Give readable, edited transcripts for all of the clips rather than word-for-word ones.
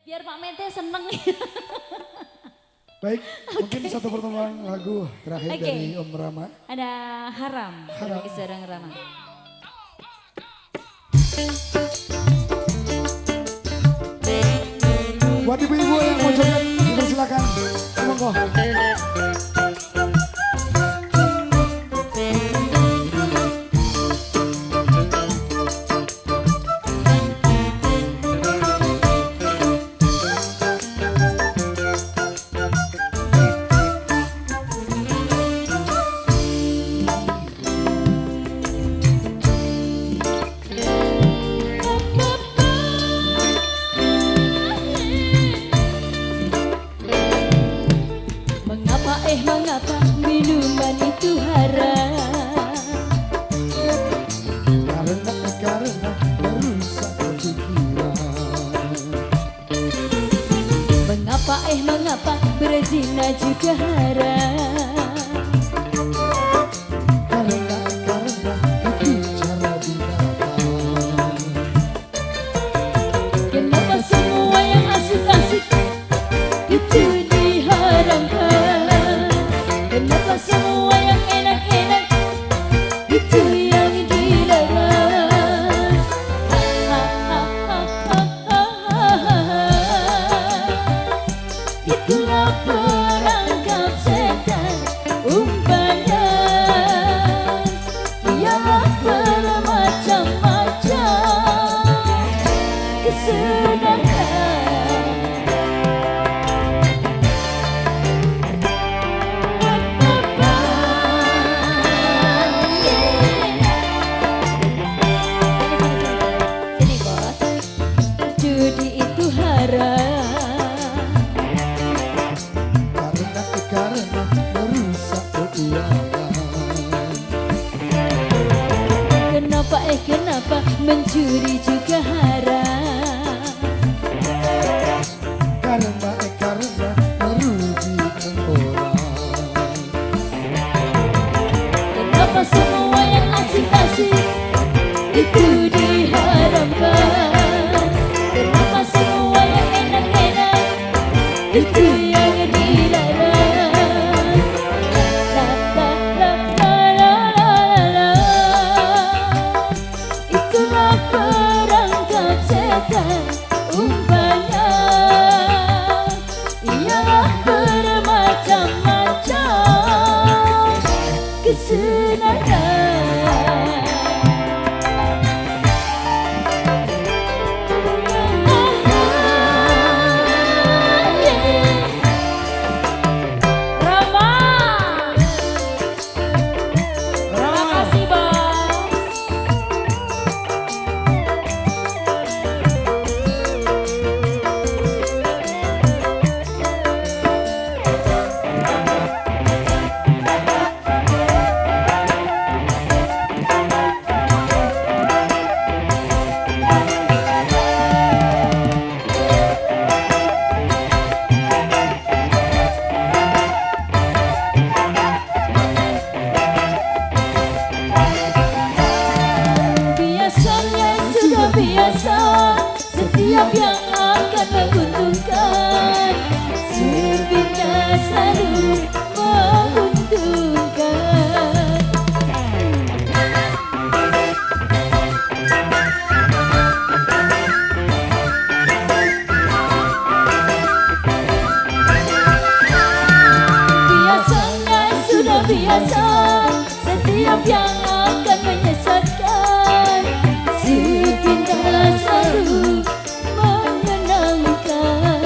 Biar Pak Mente seneng. Baik, mungkin satu pertemuan lagu terakhir Oke. dari Om Rama. Ada Haram, Haram. bagi seorang Rama. Buat ibu-ibu yang mau joget, dipersilakan. Monggo. Mengapa minuman itu haram? Karena merusak pikiran. Mengapa berzina juga haram? Karena itu cara binatang. Kenapa semua yang asik-asik itu diharamkan? Kenapa semua yang enak-enak itu yang dilarang? Itulah perangkap setan umpannya, ialah bermacam-macam kesenangan. Sini bos, judi itu haram. Karena merusak keuangan. Kenapa mencuri juga haram? Karena merugikan orang. Kenapa semua yang asik-asik itu diharamkan? Kenapa semua yang enak-enak itu yang dilarang? La la la la la la la. Itulah perangkap setan umpannya, ialah bermacam-macam kesenangan. Rama, terima kasih bos. Biasanya sudah biasa, setiap yang akan menguntungkan, servisnya selalu menguntungkan. Biasanya sudah biasa, setiap yang akan menyesatkan, servisnya selalu menyenangkan.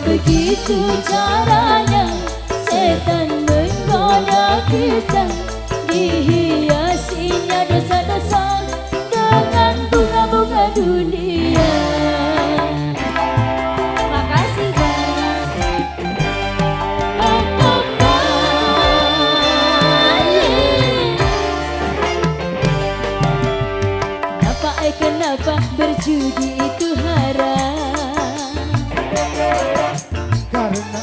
Begitu caranya setan menggoda kita, dihiasinya dosa-dosa dengan bunga-bunga dunia. Makasih bang. Kenapa berjudi itu haram? Karena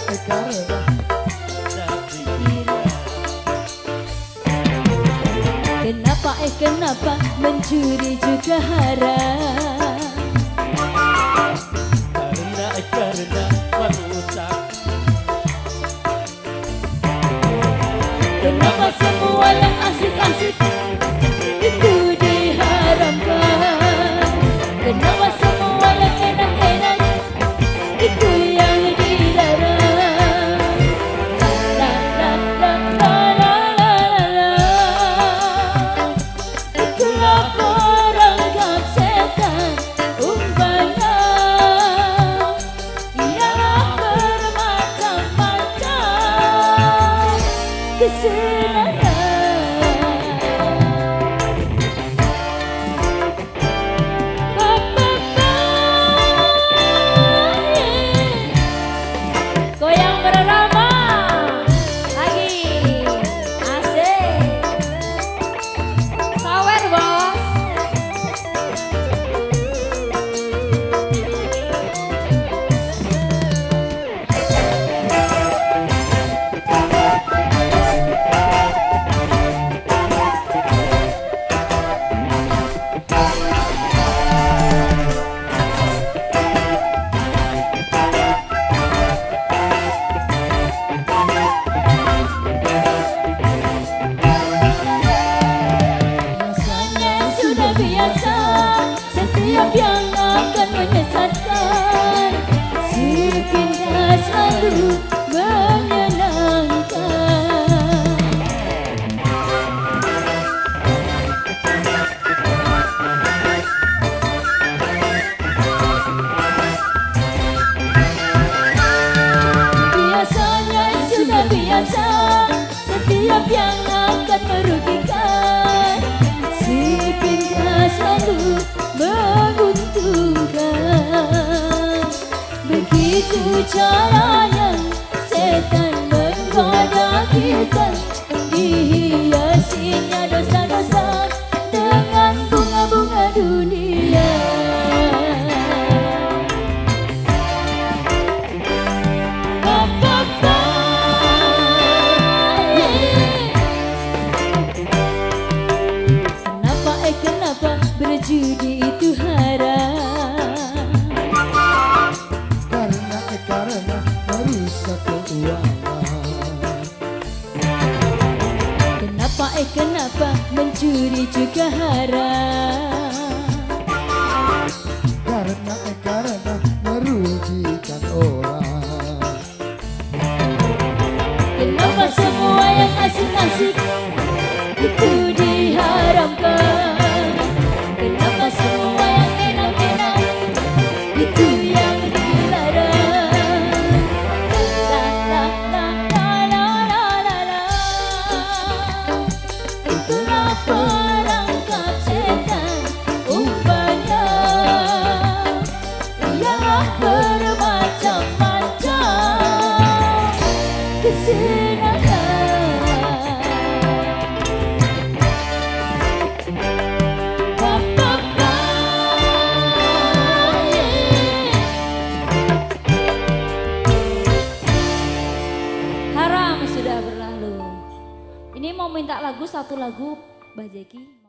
Kenapa mencuri juga haram? asik-asik itu diharamkan. Kenapa semua yang enak-enak itu yang dilarang? La la la la la la la la. Itulah perangkap setan umpannya, ialah bermacam-macam kesenangan. Goyang bersama lagi, asik. Sawer bos. Sudah biasa, setiap yang akan menyesatkan, sepintas selalu menyenangkan. Biasanya sudah biasa, setiap yang akan merugikan, sepintas selalu menguntungkan. Begitu caranya setan menggoda kita, dihiasinya dosa-dosa dengan bunga-bunga dunia. Kenapa berjudi itu haram? Karena merusak keuangan. Kenapa mencuri juga haram? Karena merugikan orang. Kenapa semua yang asik-asik itu diharamkan? Kenapa semua yang enak-enak itu yang dilarang? La la la la la la la la. Itulah perangkap setan umpannya, ialah bermacam-macam kesenangan. Haram sudah berlalu. Ini mau minta lagu, satu lagu Mbak Jeki.